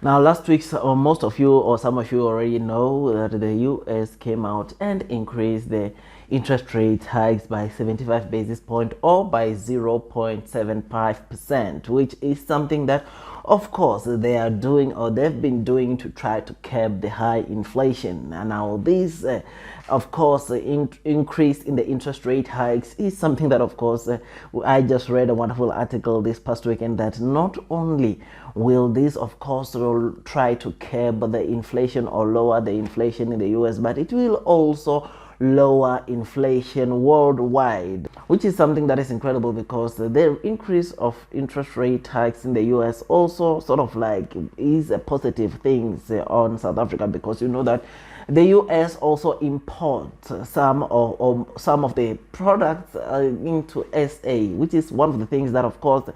Now, last week, most of you or some of you already know that the US came out and increased the interest rate hikes by 75 basis point or by 0.75%, which is something that, of course, they are doing or they've been doing to try to curb the high inflation. And now this, of course, increase in the interest rate hikes is something that, of course, I just read a wonderful article this past weekend that not only will this, of course, will try to curb the inflation or lower the inflation in the US, but it will also lower inflation worldwide, which is something that is incredible because the increase of interest rate hikes in the US also sort of like is a positive thing on South Africa, because you know that the US also imports some or some of the products into SA, which is one of the things that, of course,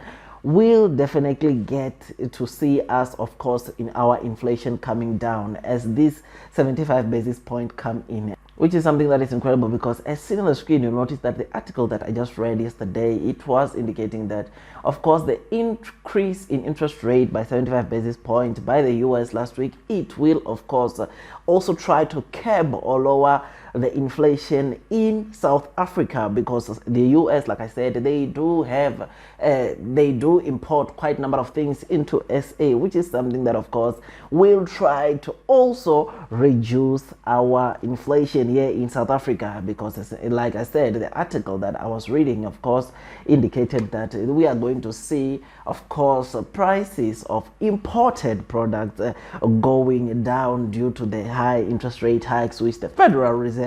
will definitely get to see us, of course, in our inflation coming down as this 75 basis point come in, which is something that is incredible because as seen on the screen, you'll notice that the article that I just read yesterday, it was indicating that, of course, the increase in interest rate by 75 basis points by the US last week, it will, of course, also try to curb or lower the inflation in South Africa, because the US, like I said, they do import quite a number of things into SA, which is something that, of course, will try to also reduce our inflation here in South Africa, because, like I said, the article that I was reading, of course, indicated that we are going to see, of course, prices of imported products going down due to the high interest rate hikes which the Federal Reserve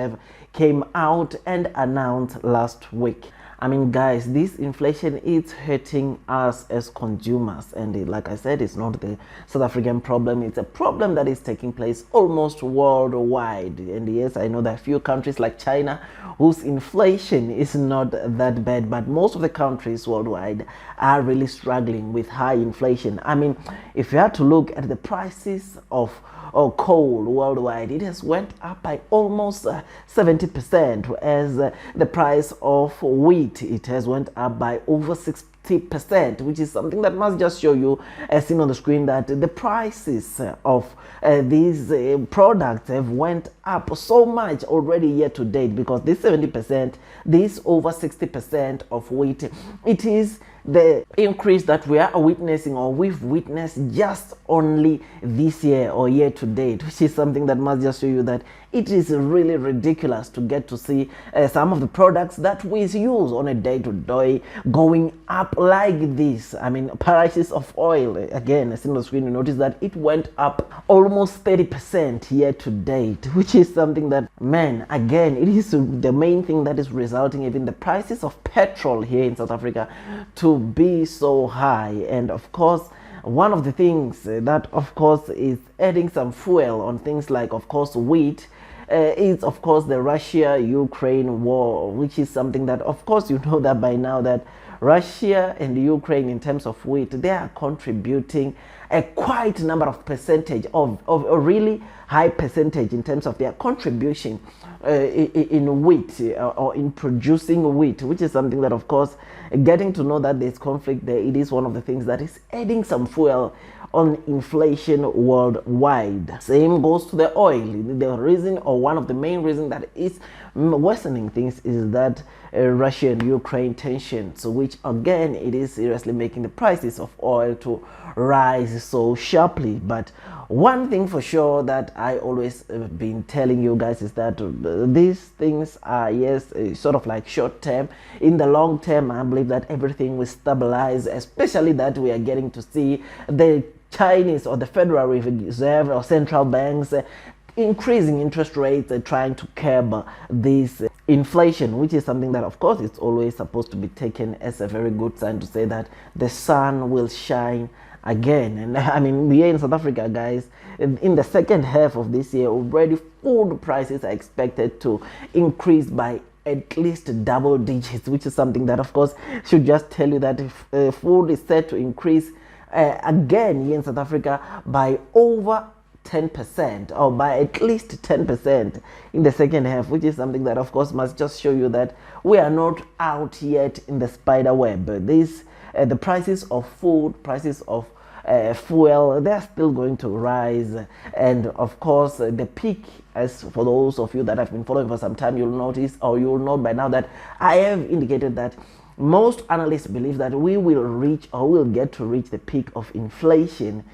came out and announced last week. I mean, guys, this inflation is hurting us as consumers, and like I said, it's not the South African problem, it's a problem that is taking place almost worldwide. And yes, I know that a few countries like China, whose inflation is not that bad, but most of the countries worldwide are really struggling with high inflation. I mean, if you had to look at the prices of coal worldwide, it has went up by almost 70%, whereas the price of wheat, it has went up by over 60%, which is something that must just show you, as seen on the screen, that the prices of these products have went up so much already year to date, because this 70%, this over 60% of wheat, it is the increase that we are witnessing or we've witnessed just only this year or year to date, which is something that must just show you that it is really ridiculous to get to see some of the products that we use on a day-to-day going up like this. I mean, prices of oil, again, as in the screen, you notice that it went up almost 30% year to date, which is something that, man, again, it is the main thing that is resulting even the prices of petrol here in South Africa to be so high. And of course, one of the things that, of course, is adding some fuel on things like, of course, wheat, is, of course, the Russia-Ukraine war, which is something that, of course, you know that by now that Russia and Ukraine, in terms of wheat, they are contributing a quite number of percentage of a really high percentage in terms of their contribution in wheat or in producing wheat, which is something that, of course, getting to know that there's conflict there, it is one of the things that is adding some fuel on inflation worldwide. Same goes to the oil. The reason, or one of the main reasons that is worsening things, is that Russia and Ukraine tensions, which again, it is seriously making the prices of oil to rise so sharply. But one thing for sure that I always been telling you guys is that these things are, yes, sort of like short term. In the long term, I believe that everything will stabilize, especially that we are getting to see the Chinese or the Federal Reserve or central banks increasing interest rates and trying to curb this inflation, which is something that, of course, it's always supposed to be taken as a very good sign to say that the sun will shine again. And I mean, here in South Africa, guys, in the second half of this year, already food prices are expected to increase by at least double digits, which is something that, of course, should just tell you that if food is set to increase again here in South Africa by over 10% or by at least 10% in the second half, which is something that, of course, must just show you that we are not out yet in the spider web. The prices of food, prices of fuel, they're still going to rise. And of course, the peak, as for those of you that have been following for some time, you'll notice, or you'll know by now, that I have indicated that most analysts believe that we will reach, or will get to reach, the peak of inflation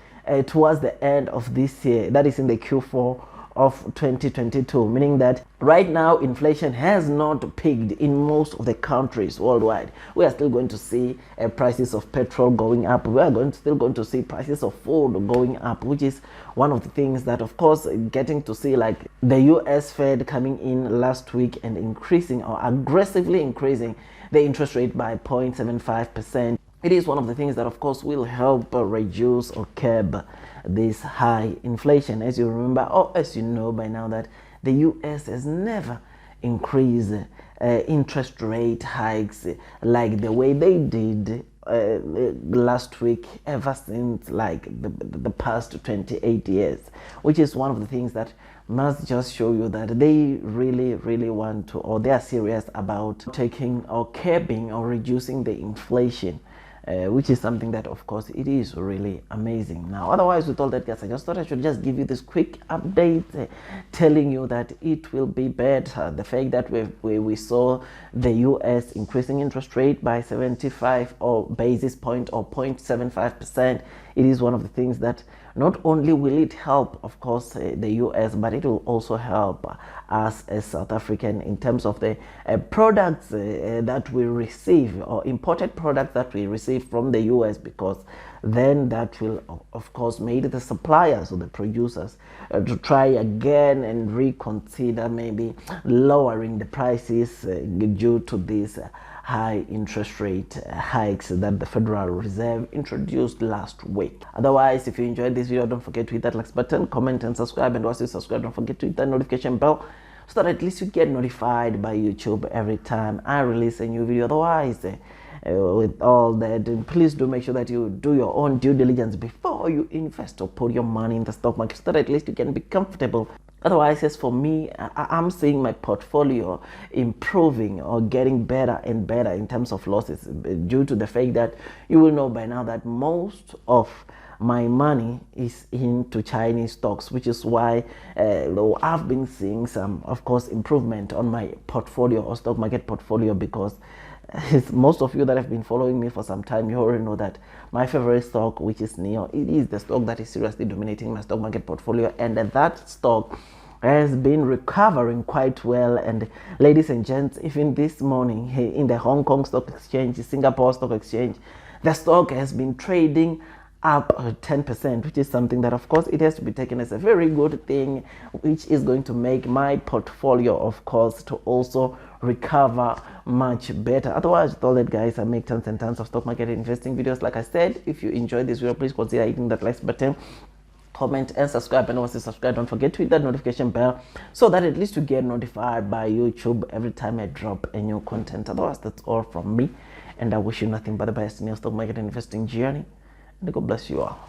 towards the end of this year. That is in the Q4 of 2022, meaning that right now inflation has not peaked in most of the countries worldwide. We are still going to see prices of petrol going up. We are still going to see prices of food going up, which is one of the things that, of course, getting to see, like the US Fed coming in last week and increasing, or aggressively increasing, the interest rate by 0.75%. It is one of the things that, of course, will help reduce or curb this high inflation. As you remember, or as you know by now, that the US has never increased interest rate hikes like the way they did last week, ever since like the past 28 years, which is one of the things that must just show you that they really want to, or they are serious about taking or curbing or reducing the inflation. Which is something that, of course, it is really amazing. Now, otherwise, with all that, guys, I just thought I should just give you this quick update telling you that it will be better. The fact that we saw the US increasing interest rate by 75 or basis point or 0.75%, it is one of the things that not only will it help, of course, the US, but it will also help us as South African in terms of the products that we receive, or imported products that we receive from the US, because then that will, of course, make the suppliers or the producers to try again and reconsider maybe lowering the prices due to this high interest rate hikes that the Federal Reserve introduced last week. Otherwise, if you enjoyed this video, don't forget to hit that like button, comment and subscribe. And once you subscribe, don't forget to hit that notification bell, so that at least you get notified by YouTube every time I release a new video. Otherwise, with all that, please do make sure that you do your own due diligence before you invest or put your money in the stock market, so that at least you can be comfortable. Otherwise, as for me, I'm seeing my portfolio improving or getting better and better in terms of losses, due to the fact that you will know by now that most of my money is into Chinese stocks, which is why I've been seeing some, of course, improvement on my portfolio or stock market portfolio, because most of you that have been following me for some time, you already know that my favorite stock, which is NIO, it is the stock that is seriously dominating my stock market portfolio, and that stock has been recovering quite well. And ladies and gents, even this morning in the Hong Kong Stock Exchange, Singapore Stock Exchange, the stock has been trading up 10%, which is something that, of course, it has to be taken as a very good thing, which is going to make my portfolio, of course, to also recover much better. Otherwise, with all that, guys, I make tons and tons of stock market investing videos. Like I said, if you enjoyed this video, please consider hitting that like button, comment and subscribe. And once you subscribe, don't forget to hit that notification bell, so that at least you get notified by YouTube every time I drop a new content. Otherwise, that's all from me, and I wish you nothing but the best in your stock market investing journey. And God bless you all.